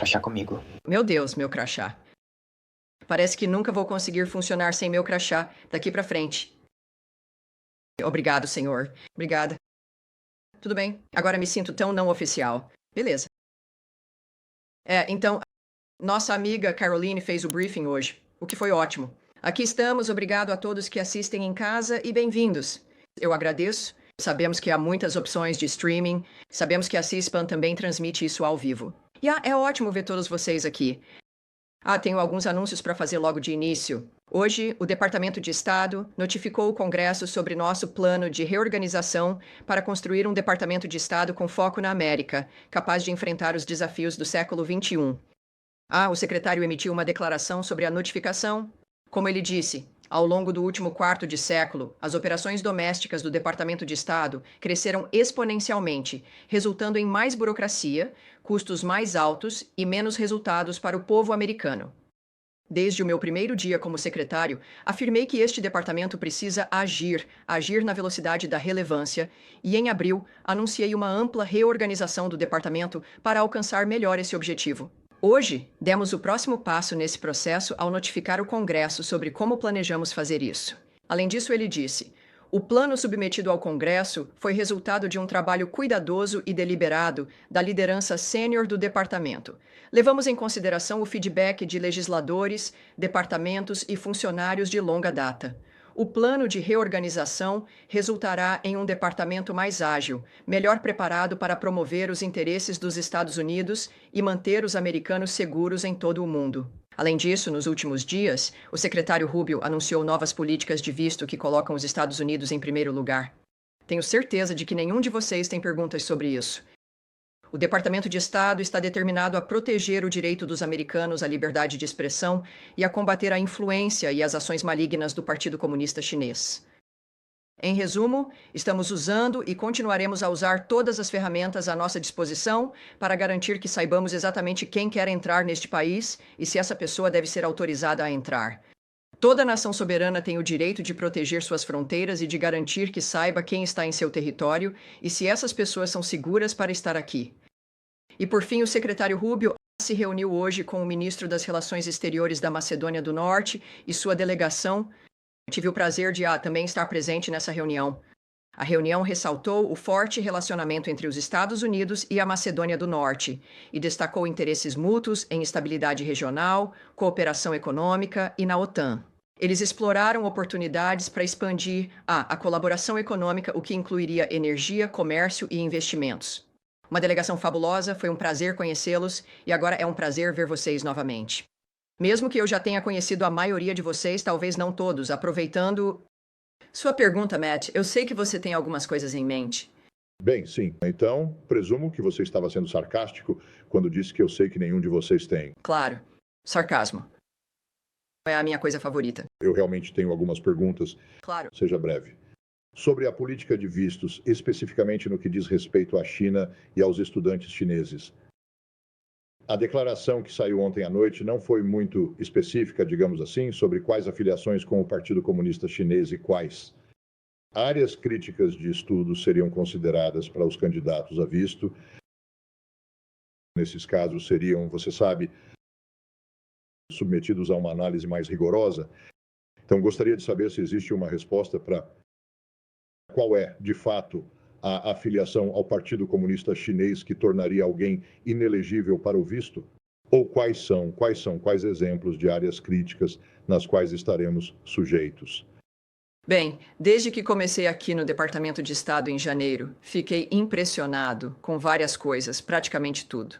crachá comigo. Meu Deus, meu crachá. Parece que nunca vou conseguir funcionar sem meu crachá daqui pra frente. Obrigado, senhor. Obrigada. Tudo bem. Agora me sinto tão não oficial. Beleza. Então, nossa amiga Caroline fez o briefing hoje, o que foi ótimo. Aqui estamos, obrigado a todos que assistem em casa e bem-vindos. Eu agradeço. Sabemos que há muitas opções de streaming, sabemos que a C-SPAN também transmite isso ao vivo. E é ótimo ver todos vocês aqui. Tenho alguns anúncios para fazer logo de início. Hoje, o Departamento de Estado notificou o Congresso sobre nosso plano de reorganização para construir um Departamento de Estado com foco na América, capaz de enfrentar os desafios do século XXI. O secretário emitiu uma declaração sobre a notificação. Como ele disse, ao longo do último quarto de século, as operações domésticas do Departamento de Estado cresceram exponencialmente, resultando em mais burocracia, custos mais altos e menos resultados para o povo americano. Desde o meu primeiro dia como secretário, afirmei que este departamento precisa agir na velocidade da relevância, e em abril anunciei uma ampla reorganização do departamento para alcançar melhor esse objetivo. Hoje, demos o próximo passo nesse processo ao notificar o Congresso sobre como planejamos fazer isso. Além disso, ele disse: o plano submetido ao Congresso foi resultado de um trabalho cuidadoso e deliberado da liderança sênior do departamento. Levamos em consideração o feedback de legisladores, departamentos e funcionários de longa data. O plano de reorganização resultará em um departamento mais ágil, melhor preparado para promover os interesses dos Estados Unidos e manter os americanos seguros em todo o mundo. Além disso, nos últimos dias, o secretário Rubio anunciou novas políticas de visto que colocam os Estados Unidos em primeiro lugar. Tenho certeza de que nenhum de vocês tem perguntas sobre isso. O Departamento de Estado está determinado a proteger o direito dos americanos à liberdade de expressão e a combater a influência e as ações malignas do Partido Comunista Chinês. Em resumo, estamos usando e continuaremos a usar todas as ferramentas à nossa disposição para garantir que saibamos exatamente quem quer entrar neste país e se essa pessoa deve ser autorizada a entrar. Toda nação soberana tem o direito de proteger suas fronteiras e de garantir que saiba quem está em seu território e se essas pessoas são seguras para estar aqui. E por fim, o secretário Rubio se reuniu hoje com o ministro das Relações Exteriores da Macedônia do Norte e sua delegação. Tive o prazer de também estar presente nessa reunião. A reunião ressaltou o forte relacionamento entre os Estados Unidos e a Macedônia do Norte e destacou interesses mútuos em estabilidade regional, cooperação econômica e na OTAN. Eles exploraram oportunidades para expandir a colaboração econômica, o que incluiria energia, comércio e investimentos. Uma delegação fabulosa, foi um prazer conhecê-los e agora é um prazer ver vocês novamente. Mesmo que eu já tenha conhecido a maioria de vocês, talvez não todos, aproveitando... Sua pergunta, Matt, eu sei que você tem algumas coisas em mente. Bem, sim. Então, presumo que você estava sendo sarcástico quando disse que eu sei que nenhum de vocês tem. Claro. Sarcasmo. É a minha coisa favorita. Eu realmente tenho algumas perguntas. Claro. Seja breve. Sobre a política de vistos, especificamente no que diz respeito à China e aos estudantes chineses. A declaração que saiu ontem à noite não foi muito específica, digamos assim, sobre quais afiliações com o Partido Comunista Chinês e quais. Áreas críticas de estudo seriam consideradas para os candidatos a visto. Nesses casos seriam, você sabe, submetidos a uma análise mais rigorosa. Então, gostaria de saber se existe uma resposta para qual é, de fato, a afiliação ao Partido Comunista Chinês que tornaria alguém inelegível para o visto? Ou quais exemplos de áreas críticas nas quais estaremos sujeitos? Bem, desde que comecei aqui no Departamento de Estado em janeiro, fiquei impressionado com várias coisas, praticamente tudo.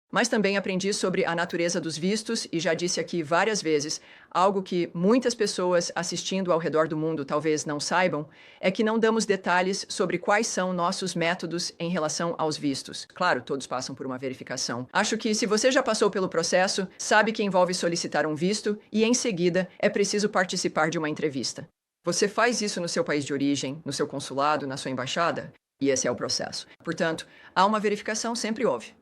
Mas também aprendi sobre a natureza dos vistos e já disse aqui várias vezes, algo que muitas pessoas assistindo ao redor do mundo talvez não saibam, é que não damos detalhes sobre quais são nossos métodos em relação aos vistos. Claro, todos passam por uma verificação. Acho que se você já passou pelo processo, sabe que envolve solicitar um visto e, em seguida, é preciso participar de uma entrevista. Você faz isso no seu país de origem, no seu consulado, na sua embaixada, e esse é o processo. Portanto, há uma verificação, sempre houve.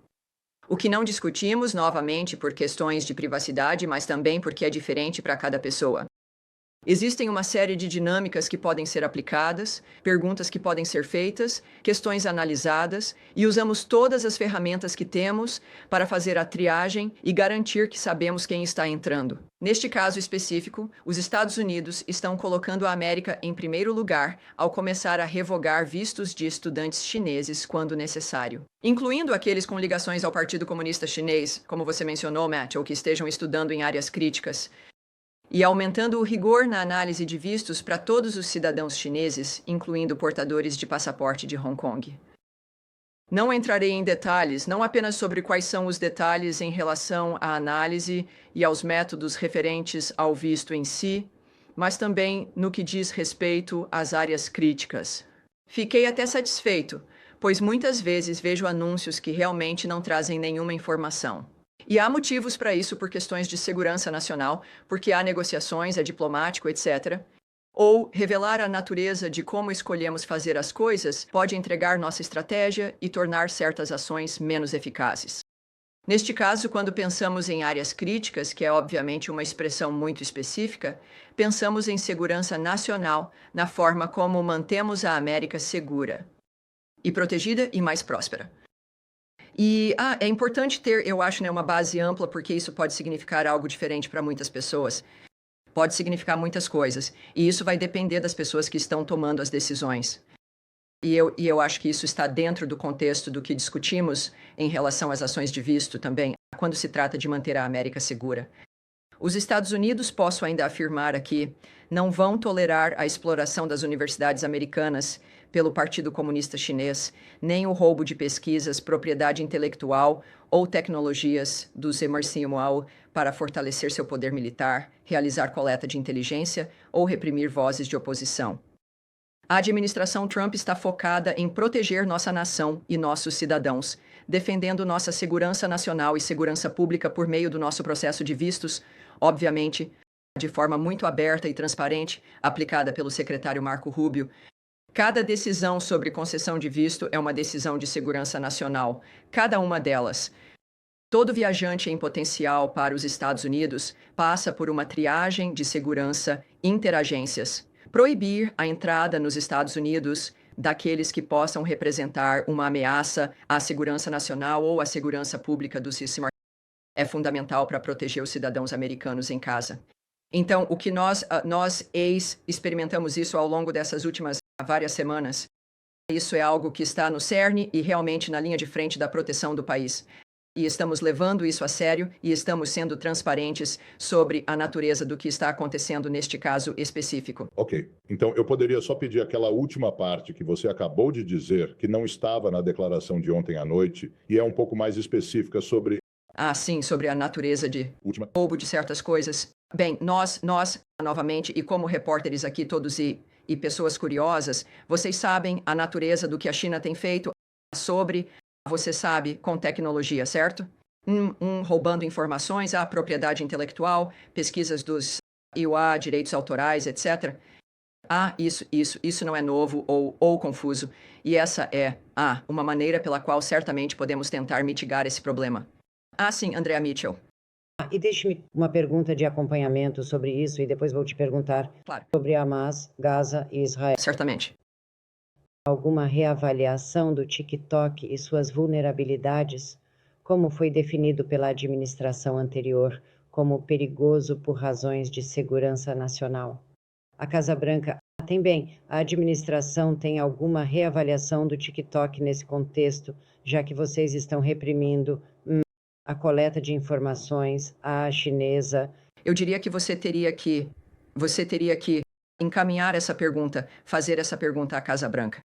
O que não discutimos, novamente, por questões de privacidade, mas também porque é diferente para cada pessoa. Existem uma série de dinâmicas que podem ser aplicadas, perguntas que podem ser feitas, questões analisadas, e usamos todas as ferramentas que temos para fazer a triagem e garantir que sabemos quem está entrando. Neste caso específico, os Estados Unidos estão colocando a América em primeiro lugar ao começar a revogar vistos de estudantes chineses quando necessário, incluindo aqueles com ligações ao Partido Comunista Chinês, como você mencionou, Matt, ou que estejam estudando em áreas críticas, e aumentando o rigor na análise de vistos para todos os cidadãos chineses, incluindo portadores de passaporte de Hong Kong. Não entrarei em detalhes, não apenas sobre quais são os detalhes em relação à análise e aos métodos referentes ao visto em si, mas também no que diz respeito às áreas críticas. Fiquei até satisfeito, pois muitas vezes vejo anúncios que realmente não trazem nenhuma informação. E há motivos para isso por questões de segurança nacional, porque há negociações, é diplomático, etc. Ou revelar a natureza de como escolhemos fazer as coisas pode entregar nossa estratégia e tornar certas ações menos eficazes. Neste caso, quando pensamos em áreas críticas, que é obviamente uma expressão muito específica, pensamos em segurança nacional na forma como mantemos a América segura e protegida e mais próspera. E é importante ter, eu acho, uma base ampla, porque isso pode significar algo diferente para muitas pessoas. Pode significar muitas coisas. E isso vai depender das pessoas que estão tomando as decisões. E eu acho que isso está dentro do contexto do que discutimos em relação às ações de visto também, quando se trata de manter a América segura. Os Estados Unidos, posso ainda afirmar aqui, não vão tolerar a exploração das universidades americanas pelo Partido Comunista Chinês, nem o roubo de pesquisas, propriedade intelectual ou tecnologias dos Emerson Mao para fortalecer seu poder militar, realizar coleta de inteligência ou reprimir vozes de oposição. A administração Trump está focada em proteger nossa nação e nossos cidadãos, defendendo nossa segurança nacional e segurança pública por meio do nosso processo de vistos, obviamente, de forma muito aberta e transparente, aplicada pelo secretário Marco Rubio. Cada decisão sobre concessão de visto é uma decisão de segurança nacional, cada uma delas. Todo viajante em potencial para os Estados Unidos passa por uma triagem de segurança interagências. Proibir a entrada nos Estados Unidos daqueles que possam representar uma ameaça à segurança nacional ou à segurança pública do sistema é fundamental para proteger os cidadãos americanos em casa. Então, o que nós experimentamos isso ao longo dessas últimas várias semanas. Isso é algo que está no cerne e realmente na linha de frente da proteção do país. E estamos levando isso a sério e estamos sendo transparentes sobre a natureza do que está acontecendo neste caso específico. Ok. Então, eu poderia só pedir aquela última parte que você acabou de dizer, que não estava na declaração de ontem à noite, e é um pouco mais específica sobre... Sim, sobre a natureza de roubo de certas coisas. Bem, nós, novamente, e como repórteres aqui todos e pessoas curiosas, vocês sabem a natureza do que a China tem feito sobre, você sabe, com tecnologia, certo? Roubando informações, a propriedade intelectual, pesquisas dos IUA, direitos autorais, etc. Isso não é novo ou confuso. E essa é, uma maneira pela qual certamente podemos tentar mitigar esse problema. Sim, Andrea Mitchell. E deixe-me uma pergunta de acompanhamento sobre isso e depois vou te perguntar sobre Hamas, Gaza e Israel. Certamente. Alguma reavaliação do TikTok e suas vulnerabilidades, como foi definido pela administração anterior como perigoso por razões de segurança nacional? A Casa Branca a administração tem alguma reavaliação do TikTok nesse contexto, já que vocês estão reprimindo a coleta de informações à chinesa? Eu diria que você teria que encaminhar essa pergunta, fazer essa pergunta à Casa Branca.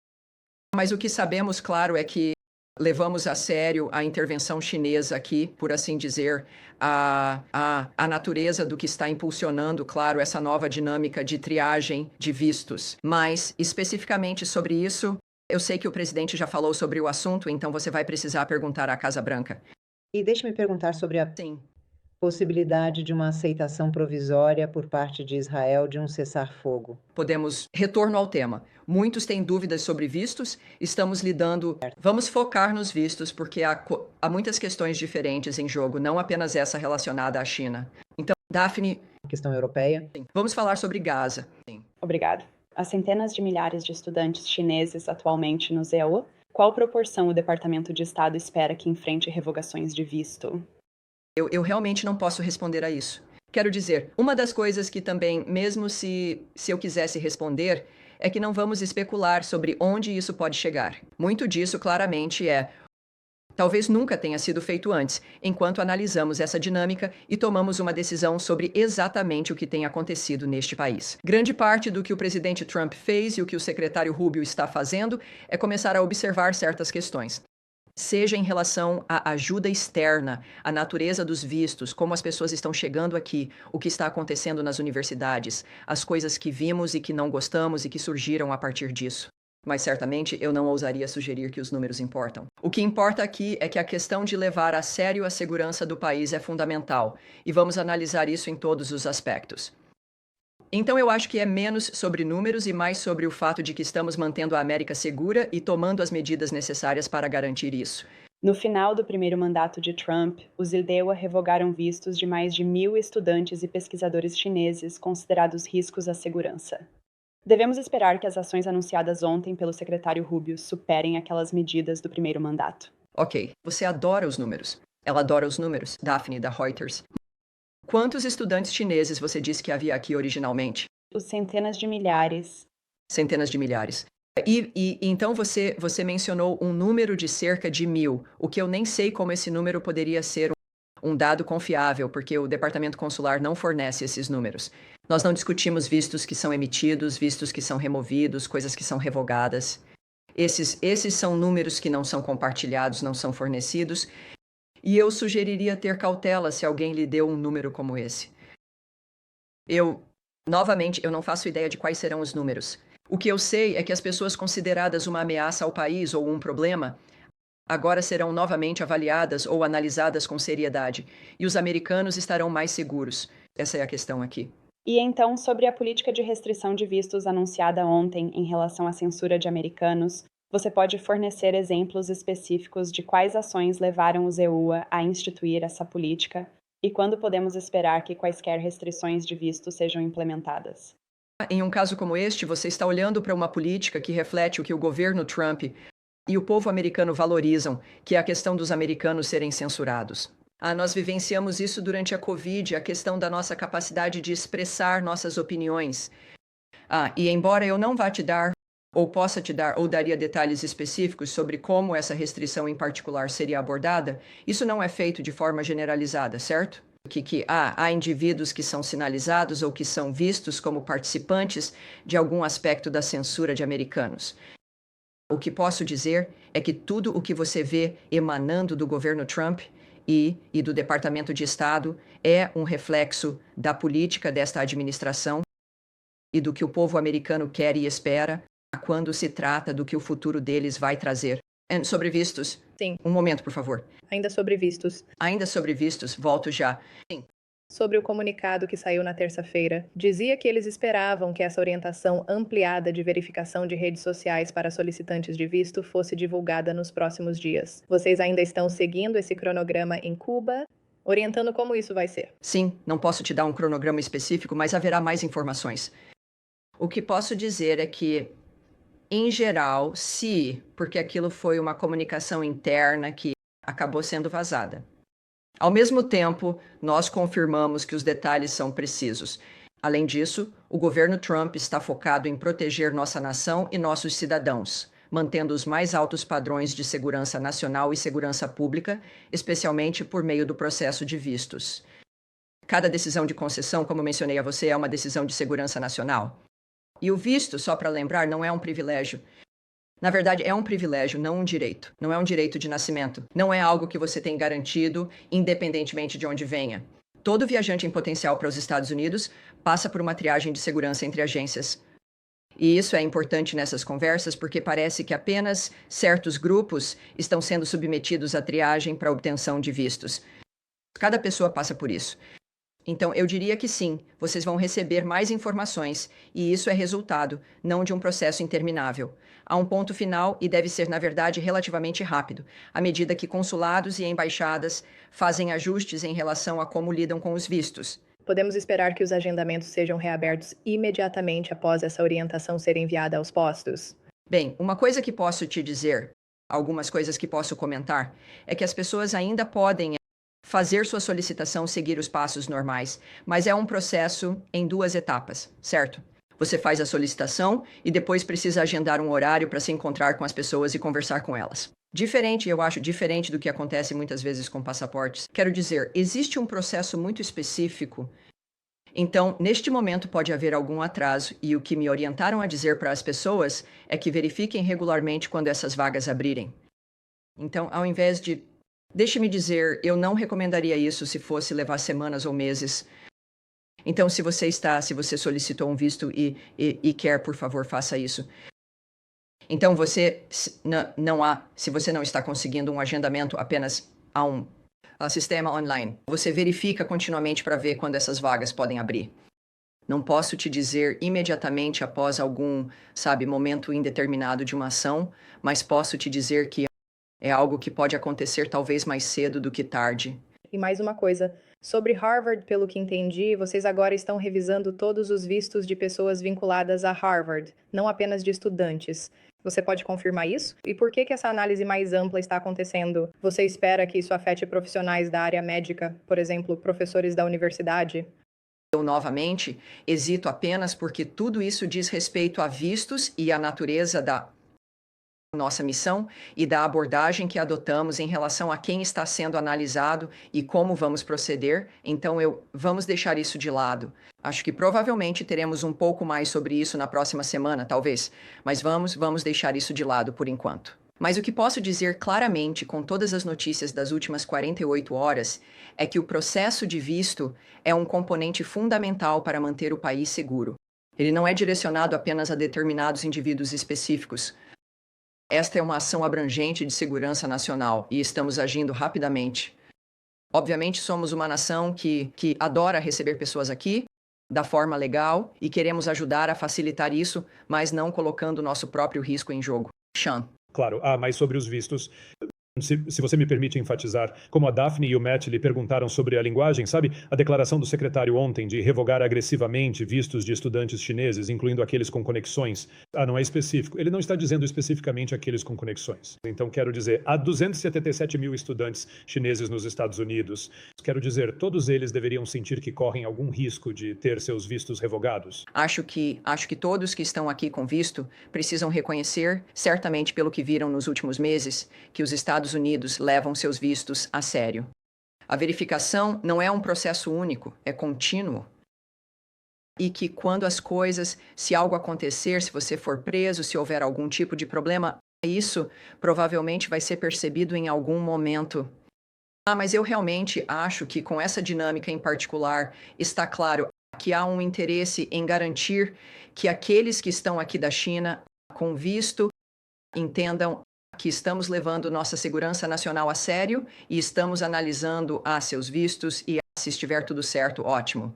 Mas o que sabemos, claro, é que levamos a sério a intervenção chinesa aqui, por assim dizer, a natureza do que está impulsionando, claro, essa nova dinâmica de triagem de vistos. Mas, especificamente sobre isso, eu sei que o presidente já falou sobre o assunto, então você vai precisar perguntar à Casa Branca. E deixe-me perguntar sobre a possibilidade de uma aceitação provisória por parte de Israel de um cessar-fogo. Retorno ao tema. Muitos têm dúvidas sobre vistos, estamos lidando... Vamos focar nos vistos, porque há muitas questões diferentes em jogo, não apenas essa relacionada à China. Então, Daphne, Questão europeia. sim. Vamos falar sobre Gaza. Sim. Obrigado. Há centenas de milhares de estudantes chineses atualmente no ZEU. Qual proporção o Departamento de Estado espera que enfrente revogações de visto? Eu realmente não posso responder a isso. Quero dizer, uma das coisas que também, mesmo se eu quisesse responder, é que não vamos especular sobre onde isso pode chegar. Muito disso, claramente, talvez nunca tenha sido feito antes, enquanto analisamos essa dinâmica e tomamos uma decisão sobre exatamente o que tem acontecido neste país. Grande parte do que o presidente Trump fez e o que o secretário Rubio está fazendo é começar a observar certas questões. Seja em relação à ajuda externa, à natureza dos vistos, como as pessoas estão chegando aqui, o que está acontecendo nas universidades, as coisas que vimos e que não gostamos e que surgiram a partir disso. Mas certamente eu não ousaria sugerir que os números importam. O que importa aqui é que a questão de levar a sério a segurança do país é fundamental, e vamos analisar isso em todos os aspectos. Então eu acho que é menos sobre números e mais sobre o fato de que estamos mantendo a América segura e tomando as medidas necessárias para garantir isso. No final do primeiro mandato de Trump, os IDEWA revogaram vistos de mais de 1.000 estudantes e pesquisadores chineses considerados riscos à segurança. Devemos esperar que as ações anunciadas ontem pelo secretário Rubio superem aquelas medidas do primeiro mandato. Ok, você adora os números. Ela adora os números, Daphne, da Reuters. Quantos estudantes chineses você disse que havia aqui originalmente? Os centenas de milhares. Centenas de milhares. E então você mencionou um número de cerca de 1.000, o que eu nem sei como esse número poderia ser um dado confiável, porque o Departamento Consular não fornece esses números. Nós não discutimos vistos que são emitidos, vistos que são removidos, coisas que são revogadas. Esses são números que não são compartilhados, não são fornecidos. E eu sugeriria ter cautela se alguém lhe deu um número como esse. Novamente, eu não faço ideia de quais serão os números. O que eu sei é que as pessoas consideradas uma ameaça ao país ou um problema agora serão novamente avaliadas ou analisadas com seriedade, e os americanos estarão mais seguros. Essa é a questão aqui. E então, sobre a política de restrição de vistos anunciada ontem em relação à censura de americanos, você pode fornecer exemplos específicos de quais ações levaram os EUA a instituir essa política e quando podemos esperar que quaisquer restrições de visto sejam implementadas? Em um caso como este, você está olhando para uma política que reflete o que o governo Trump e o povo americano valorizam, que é a questão dos americanos serem censurados. Nós vivenciamos isso durante a Covid, a questão da nossa capacidade de expressar nossas opiniões. E embora eu não vá te dar, ou possa te dar, ou daria detalhes específicos sobre como essa restrição em particular seria abordada, isso não é feito de forma generalizada, certo? Há indivíduos que são sinalizados ou que são vistos como participantes de algum aspecto da censura de americanos. O que posso dizer é que tudo o que você vê emanando do governo Trump e do Departamento de Estado é um reflexo da política desta administração e do que o povo americano quer e espera quando se trata do que o futuro deles vai trazer. Sobre vistos? Sim. Um momento, por favor. Ainda sobre vistos. Ainda sobre vistos, volto já. Sim. Sobre o comunicado que saiu na terça-feira, dizia que eles esperavam que essa orientação ampliada de verificação de redes sociais para solicitantes de visto fosse divulgada nos próximos dias. Vocês ainda estão seguindo esse cronograma em Cuba, orientando como isso vai ser? Sim, não posso te dar um cronograma específico, mas haverá mais informações. O que posso dizer é que, em geral, porque aquilo foi uma comunicação interna que acabou sendo vazada. Ao mesmo tempo, nós confirmamos que os detalhes são precisos. Além disso, o governo Trump está focado em proteger nossa nação e nossos cidadãos, mantendo os mais altos padrões de segurança nacional e segurança pública, especialmente por meio do processo de vistos. Cada decisão de concessão, como mencionei a você, é uma decisão de segurança nacional. E o visto, só para lembrar, não é um privilégio. Na verdade, é um privilégio, não um direito. Não é um direito de nascimento. Não é algo que você tem garantido, independentemente de onde venha. Todo viajante em potencial para os Estados Unidos passa por uma triagem de segurança entre agências. E isso é importante nessas conversas porque parece que apenas certos grupos estão sendo submetidos à triagem para obtenção de vistos. Cada pessoa passa por isso. Então, eu diria que sim, vocês vão receber mais informações, e isso é resultado, não de um processo interminável. Há um ponto final e deve ser, na verdade, relativamente rápido, à medida que consulados e embaixadas fazem ajustes em relação a como lidam com os vistos. Podemos esperar que os agendamentos sejam reabertos imediatamente após essa orientação ser enviada aos postos? Bem, uma coisa que posso te dizer, algumas coisas que posso comentar, é que as pessoas ainda podem fazer sua solicitação seguir os passos normais, mas é um processo em 2 etapas, certo? Você faz a solicitação e depois precisa agendar um horário para se encontrar com as pessoas e conversar com elas. Eu acho diferente do que acontece muitas vezes com passaportes. Quero dizer, existe um processo muito específico. Então, neste momento pode haver algum atraso e o que me orientaram a dizer para as pessoas é que verifiquem regularmente quando essas vagas abrirem. Então, ao invés de... Deixe-me dizer, eu não recomendaria isso se fosse levar semanas ou meses. Então, se você solicitou um visto e quer, por favor, faça isso. Então, se você não está conseguindo um agendamento apenas a um sistema online, você verifica continuamente para ver quando essas vagas podem abrir. Não posso te dizer imediatamente após algum, momento indeterminado de uma ação, mas posso te dizer que é algo que pode acontecer talvez mais cedo do que tarde. E mais uma coisa, sobre Harvard, pelo que entendi, vocês agora estão revisando todos os vistos de pessoas vinculadas a Harvard, não apenas de estudantes. Você pode confirmar isso? E por que essa análise mais ampla está acontecendo? Você espera que isso afete profissionais da área médica, por exemplo, professores da universidade? Eu, novamente, hesito apenas porque tudo isso diz respeito a vistos e à natureza da nossa missão e da abordagem que adotamos em relação a quem está sendo analisado e como vamos proceder. Então, vamos deixar isso de lado. Acho que provavelmente teremos um pouco mais sobre isso na próxima semana, talvez, mas vamos deixar isso de lado por enquanto. Mas o que posso dizer claramente com todas as notícias das últimas 48 horas é que o processo de visto é um componente fundamental para manter o país seguro. Ele não é direcionado apenas a determinados indivíduos específicos. Esta é uma ação abrangente de segurança nacional e estamos agindo rapidamente. Obviamente, somos uma nação que adora receber pessoas aqui, da forma legal, e queremos ajudar a facilitar isso, mas não colocando nosso próprio risco em jogo. Sean. Claro, mas sobre os vistos... Se você me permite enfatizar, como a Daphne e o Matt lhe perguntaram sobre a linguagem, sabe? A declaração do secretário ontem de revogar agressivamente vistos de estudantes chineses, incluindo aqueles com conexões, não é específico. Ele não está dizendo especificamente aqueles com conexões. Então, quero dizer, há 277 mil estudantes chineses nos Estados Unidos. Quero dizer, todos eles deveriam sentir que correm algum risco de ter seus vistos revogados. Acho que todos que estão aqui com visto precisam reconhecer, certamente pelo que viram nos últimos meses, que os Estados Unidos levam seus vistos a sério. A verificação não é um processo único, é contínuo. E que quando se algo acontecer, se você for preso, se houver algum tipo de problema, isso provavelmente vai ser percebido em algum momento. Mas eu realmente acho que com essa dinâmica em particular, está claro que há um interesse em garantir que aqueles que estão aqui da China com visto entendam que estamos levando nossa segurança nacional a sério e estamos analisando seus vistos e se estiver tudo certo, ótimo.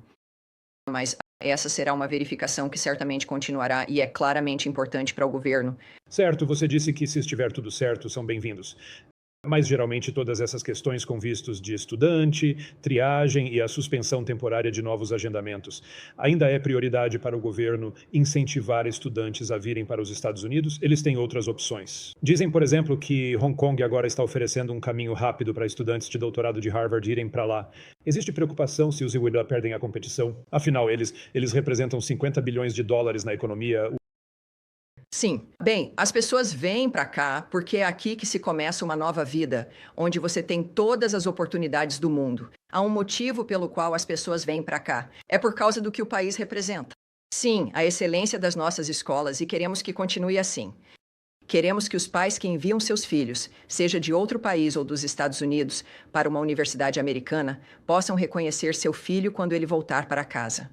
Mas essa será uma verificação que certamente continuará e é claramente importante para o governo. Certo, você disse que se estiver tudo certo, são bem-vindos. Mas geralmente todas essas questões com vistos de estudante, triagem e a suspensão temporária de novos agendamentos. Ainda é prioridade para o governo incentivar estudantes a virem para os Estados Unidos? Eles têm outras opções. Dizem, por exemplo, que Hong Kong agora está oferecendo um caminho rápido para estudantes de doutorado de Harvard irem para lá. Existe preocupação se os UW perdem a competição? Afinal, eles representam 50 bilhões de dólares na economia. Sim. Bem, as pessoas vêm para cá porque é aqui que se começa uma nova vida, onde você tem todas as oportunidades do mundo. Há um motivo pelo qual as pessoas vêm para cá. É por causa do que o país representa. Sim, a excelência das nossas escolas e queremos que continue assim. Queremos que os pais que enviam seus filhos, seja de outro país ou dos Estados Unidos, para uma universidade americana, possam reconhecer seu filho quando ele voltar para casa.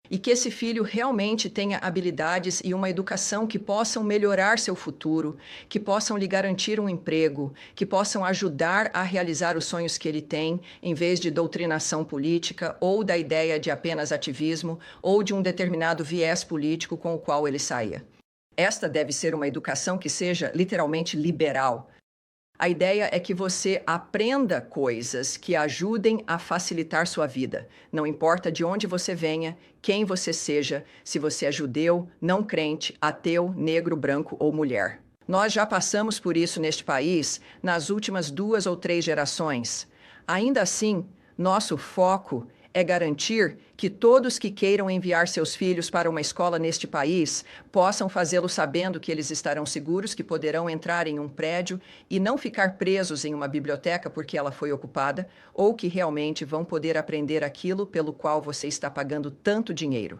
E que esse filho realmente tenha habilidades e uma educação que possam melhorar seu futuro, que possam lhe garantir um emprego, que possam ajudar a realizar os sonhos que ele tem, em vez de doutrinação política ou da ideia de apenas ativismo ou de um determinado viés político com o qual ele saia. Esta deve ser uma educação que seja literalmente liberal. A ideia é que você aprenda coisas que ajudem a facilitar sua vida. Não importa de onde você venha, quem você seja, se você é judeu, não crente, ateu, negro, branco ou mulher. Nós já passamos por isso neste país nas últimas 2 ou 3 gerações. Ainda assim, nosso foco é garantir que todos que queiram enviar seus filhos para uma escola neste país possam fazê-lo sabendo que eles estarão seguros, que poderão entrar em um prédio e não ficar presos em uma biblioteca porque ela foi ocupada, ou que realmente vão poder aprender aquilo pelo qual você está pagando tanto dinheiro.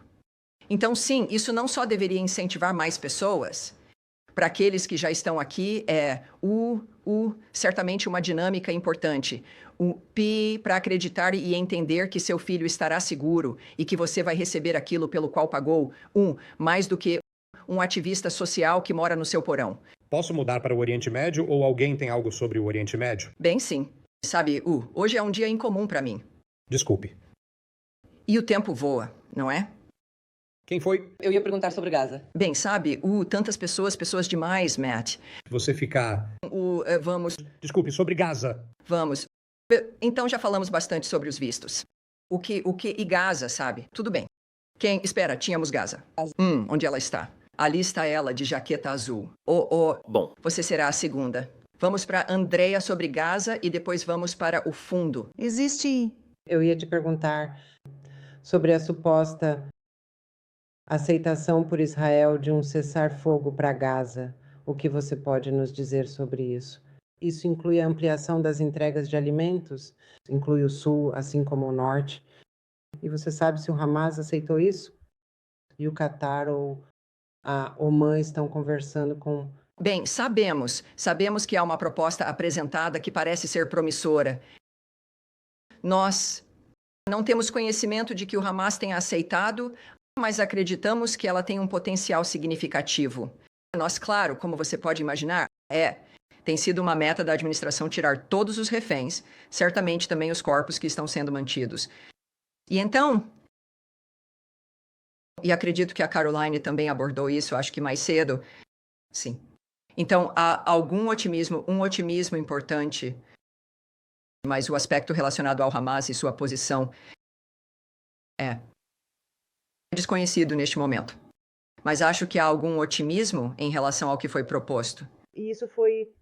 Então, sim, isso não só deveria incentivar mais pessoas. Para aqueles que já estão aqui, certamente uma dinâmica importante. O P para acreditar e entender que seu filho estará seguro e que você vai receber aquilo pelo qual pagou. Mais do que um ativista social que mora no seu porão. Posso mudar para o Oriente Médio ou alguém tem algo sobre o Oriente Médio? Bem, sim. Sabe, hoje é um dia incomum para mim. Desculpe. E o tempo voa, não é? Quem foi? Eu ia perguntar sobre Gaza. Bem, sabe, tantas pessoas demais, Matt. Você ficar... Vamos... Desculpe, sobre Gaza. Vamos. Então já falamos bastante sobre os vistos. E Gaza, sabe? Tudo bem. Espera, tínhamos Gaza. Onde ela está? Ali está ela, de jaqueta azul. Bom. Você será a segunda. Vamos para Andrea sobre Gaza e depois vamos para o fundo. Eu ia te perguntar sobre a suposta aceitação por Israel de um cessar-fogo para Gaza. O que você pode nos dizer sobre isso? Isso inclui a ampliação das entregas de alimentos? Inclui o Sul, assim como o Norte? E você sabe se o Hamas aceitou isso? E o Catar ou a Omã estão conversando com... Bem, sabemos que há uma proposta apresentada que parece ser promissora. Nós não temos conhecimento de que o Hamas tenha aceitado, mas acreditamos que ela tem um potencial significativo. Nós, claro, como você pode imaginar, tem sido uma meta da administração tirar todos os reféns, certamente também os corpos que estão sendo mantidos. E então, e acredito que a Caroline também abordou isso, acho que mais cedo. Sim. Então, há algum otimismo, um otimismo importante, mas o aspecto relacionado ao Hamas e sua posição é desconhecido neste momento. Mas acho que há algum otimismo em relação ao que foi proposto. E isso foi...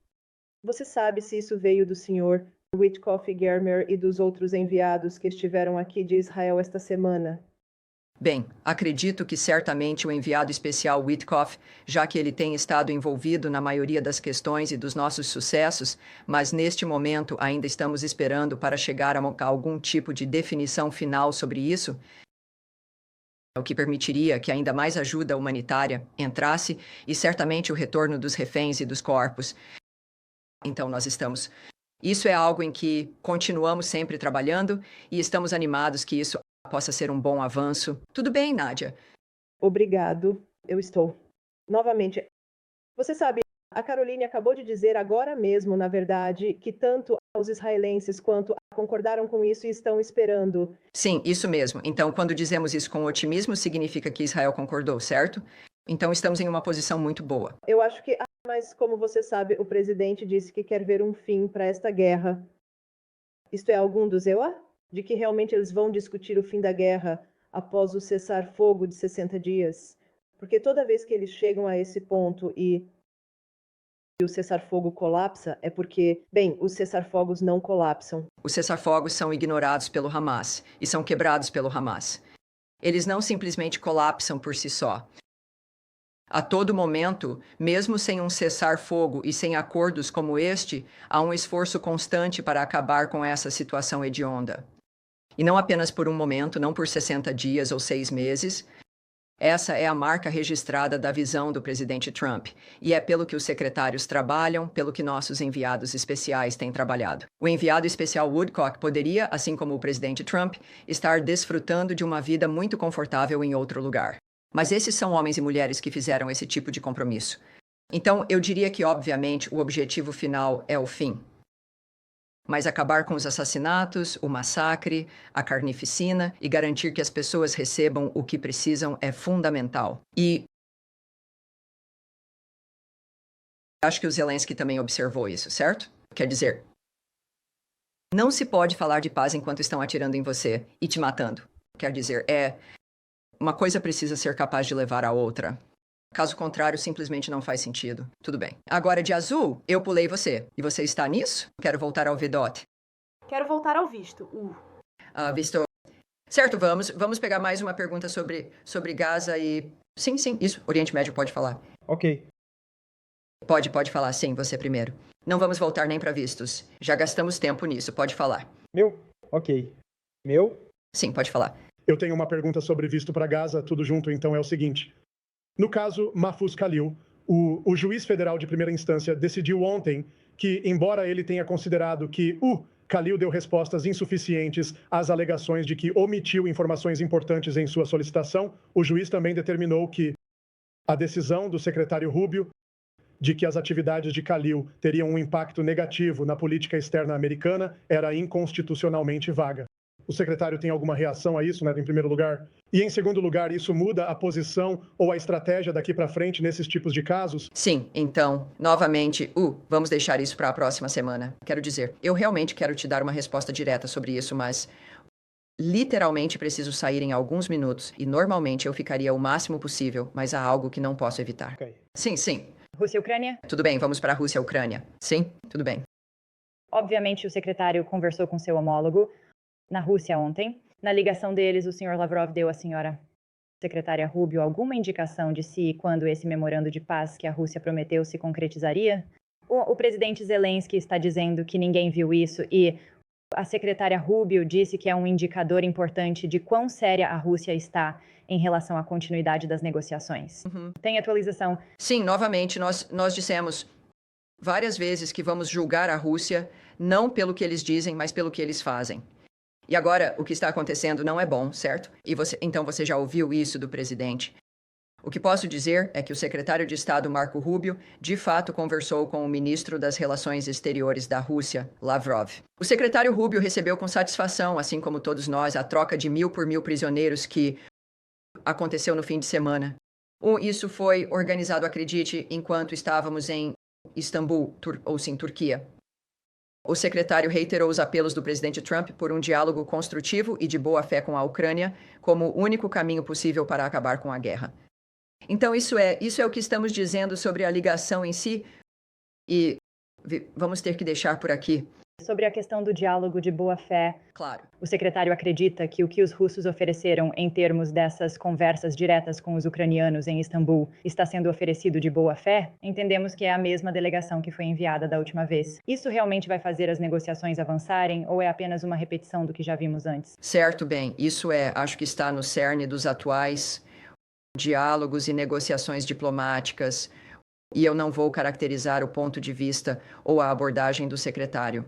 Você sabe se isso veio do senhor Witkoff e Germer e dos outros enviados que estiveram aqui de Israel esta semana? Bem, acredito que certamente o enviado especial Witkoff, já que ele tem estado envolvido na maioria das questões e dos nossos sucessos, mas neste momento ainda estamos esperando para chegar a algum tipo de definição final sobre isso, o que permitiria que ainda mais ajuda humanitária entrasse e certamente o retorno dos reféns e dos corpos. Então nós estamos... Isso é algo em que continuamos sempre trabalhando e estamos animados que isso possa ser um bom avanço. Tudo bem, Nádia? Obrigado. Eu estou. Novamente, você sabe, a Caroline acabou de dizer agora mesmo, na verdade, que tanto os israelenses quanto concordaram com isso e estão esperando. Sim, isso mesmo. Então, quando dizemos isso com otimismo, significa que Israel concordou, certo? Então, estamos em uma posição muito boa. Eu acho que... Mas, como você sabe, o presidente disse que quer ver um fim para esta guerra. Isto é algum dos EUA? De que realmente eles vão discutir o fim da guerra após o cessar-fogo de 60 dias? Porque toda vez que eles chegam a esse ponto e o cessar-fogo colapsa, é porque, bem, os cessar-fogos não colapsam. Os cessar-fogos são ignorados pelo Hamas e são quebrados pelo Hamas. Eles não simplesmente colapsam por si só. A todo momento, mesmo sem um cessar-fogo e sem acordos como este, há um esforço constante para acabar com essa situação hedionda. E não apenas por um momento, não por 60 dias ou 6 meses. Essa é a marca registrada da visão do presidente Trump, e é pelo que os secretários trabalham, pelo que nossos enviados especiais têm trabalhado. O enviado especial Woodcock poderia, assim como o presidente Trump, estar desfrutando de uma vida muito confortável em outro lugar. Mas esses são homens e mulheres que fizeram esse tipo de compromisso. Então, eu diria que, obviamente, o objetivo final é o fim. Mas acabar com os assassinatos, o massacre, a carnificina e garantir que as pessoas recebam o que precisam é fundamental. E acho que o Zelensky também observou isso, certo? Quer dizer, não se pode falar de paz enquanto estão atirando em você e te matando. Quer dizer, uma coisa precisa ser capaz de levar a outra. Caso contrário, simplesmente não faz sentido. Tudo bem. Agora, de azul, eu pulei você. E você está nisso? Quero voltar ao VDOT. Quero voltar ao visto. Visto. Certo, vamos pegar mais uma pergunta sobre Gaza e... Sim, isso. Oriente Médio pode falar. Ok. Pode falar, sim, você primeiro. Não vamos voltar nem para vistos. Já gastamos tempo nisso, pode falar. Ok. Sim, pode falar. Eu tenho uma pergunta sobre visto para Gaza, tudo junto, então é o seguinte. No caso Mahfouz Khalil, o juiz federal de primeira instância decidiu ontem que, embora ele tenha considerado que Khalil deu respostas insuficientes às alegações de que omitiu informações importantes em sua solicitação, o juiz também determinou que a decisão do secretário Rubio de que as atividades de Khalil teriam um impacto negativo na política externa americana era inconstitucionalmente vaga. O secretário tem alguma reação a isso, né, em primeiro lugar? E, em segundo lugar, isso muda a posição ou a estratégia daqui para frente nesses tipos de casos? Sim, então, novamente, vamos deixar isso para a próxima semana. Quero dizer, eu realmente quero te dar uma resposta direta sobre isso, mas literalmente preciso sair em alguns minutos e normalmente eu ficaria o máximo possível, mas há algo que não posso evitar. Ok. Sim. Rússia e Ucrânia? Tudo bem, vamos para a Rússia e Ucrânia. Sim, tudo bem. Obviamente, o secretário conversou com seu homólogo na Rússia ontem. Na ligação deles, o Sr. Lavrov deu à senhora secretária Rubio alguma indicação de se e quando esse memorando de paz que a Rússia prometeu se concretizaria? O presidente Zelensky está dizendo que ninguém viu isso e a secretária Rubio disse que é um indicador importante de quão séria a Rússia está em relação à continuidade das negociações. Tem atualização? Sim, novamente, nós dissemos várias vezes que vamos julgar a Rússia não pelo que eles dizem, mas pelo que eles fazem. E agora, o que está acontecendo não é bom, certo? Então você já ouviu isso do presidente. O que posso dizer é que o secretário de Estado Marco Rubio, de fato, conversou com o ministro das Relações Exteriores da Rússia, Lavrov. O secretário Rubio recebeu com satisfação, assim como todos nós, a troca de 1.000 por 1.000 prisioneiros que aconteceu no fim de semana. Isso foi organizado, acredite, enquanto estávamos em Istambul, Turquia. O secretário reiterou os apelos do presidente Trump por um diálogo construtivo e de boa-fé com a Ucrânia como o único caminho possível para acabar com a guerra. Então, isso é o que estamos dizendo sobre a ligação em si, e vamos ter que deixar por aqui. Sobre a questão do diálogo de boa-fé, claro. O secretário acredita que o que os russos ofereceram em termos dessas conversas diretas com os ucranianos em Istambul está sendo oferecido de boa-fé? Entendemos que é a mesma delegação que foi enviada da última vez. Isso realmente vai fazer as negociações avançarem ou é apenas uma repetição do que já vimos antes? Certo, bem. Isso acho que está no cerne dos atuais diálogos e negociações diplomáticas, e eu não vou caracterizar o ponto de vista ou a abordagem do secretário.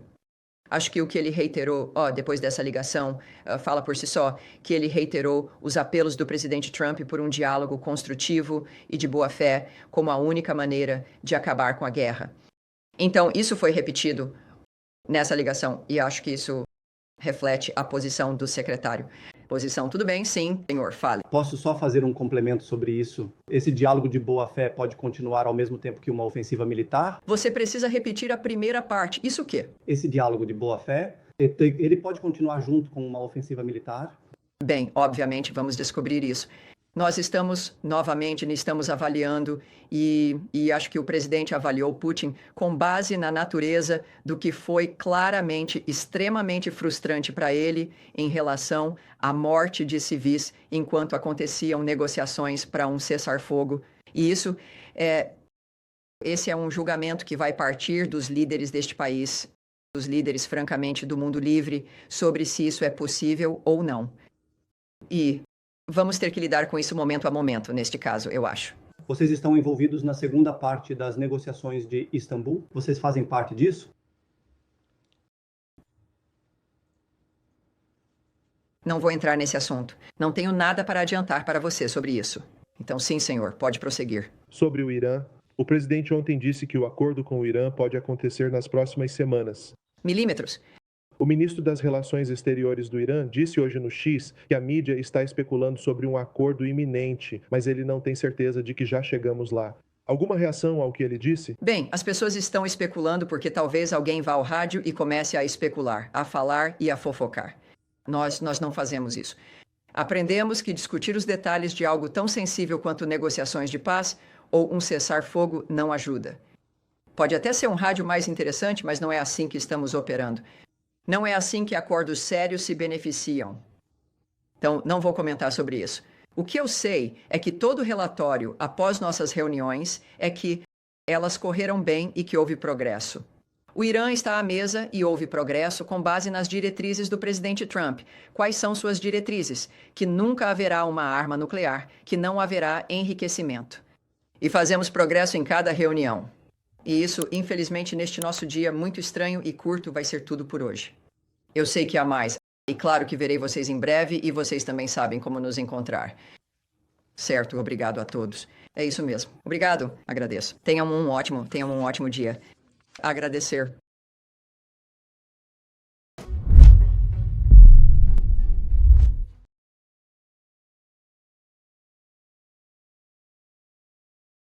Acho que o que ele reiterou, depois dessa ligação, fala por si só, que ele reiterou os apelos do presidente Trump por um diálogo construtivo e de boa-fé como a única maneira de acabar com a guerra. Então, isso foi repetido nessa ligação, e acho que isso reflete a posição do secretário. Posição, tudo bem? Sim, senhor, fale. Posso só fazer um complemento sobre isso? Esse diálogo de boa-fé pode continuar ao mesmo tempo que uma ofensiva militar? Você precisa repetir a primeira parte. Isso o quê? Esse diálogo de boa-fé, ele pode continuar junto com uma ofensiva militar? Bem, obviamente, vamos descobrir isso. Nós estamos avaliando e acho que o presidente avaliou Putin com base na natureza do que foi claramente extremamente frustrante para ele em relação à morte de civis enquanto aconteciam negociações para um cessar-fogo. E esse é um julgamento que vai partir dos líderes deste país, dos líderes, francamente, do mundo livre, sobre se isso é possível ou não. E vamos ter que lidar com isso momento a momento, neste caso, eu acho. Vocês estão envolvidos na segunda parte das negociações de Istambul? Vocês fazem parte disso? Não vou entrar nesse assunto. Não tenho nada para adiantar para você sobre isso. Então, sim, senhor, pode prosseguir. Sobre o Irã, o presidente ontem disse que o acordo com o Irã pode acontecer nas próximas semanas. Milímetros. O ministro das Relações Exteriores do Irã disse hoje no X que a mídia está especulando sobre um acordo iminente, mas ele não tem certeza de que já chegamos lá. Alguma reação ao que ele disse? Bem, as pessoas estão especulando porque talvez alguém vá ao rádio e comece a especular, a falar e a fofocar. Nós não fazemos isso. Aprendemos que discutir os detalhes de algo tão sensível quanto negociações de paz ou um cessar-fogo não ajuda. Pode até ser um rádio mais interessante, mas não é assim que estamos operando. Não é assim que acordos sérios se beneficiam. Então, não vou comentar sobre isso. O que eu sei é que todo relatório após nossas reuniões é que elas correram bem e que houve progresso. O Irã está à mesa e houve progresso com base nas diretrizes do presidente Trump. Quais são suas diretrizes? Que nunca haverá uma arma nuclear, que não haverá enriquecimento. E fazemos progresso em cada reunião. E isso, infelizmente, neste nosso dia muito estranho e curto, vai ser tudo por hoje. Eu sei que há mais. E claro que verei vocês em breve e vocês também sabem como nos encontrar. Certo, obrigado a todos. É isso mesmo. Obrigado, agradeço. Tenham um ótimo dia. Agradecer.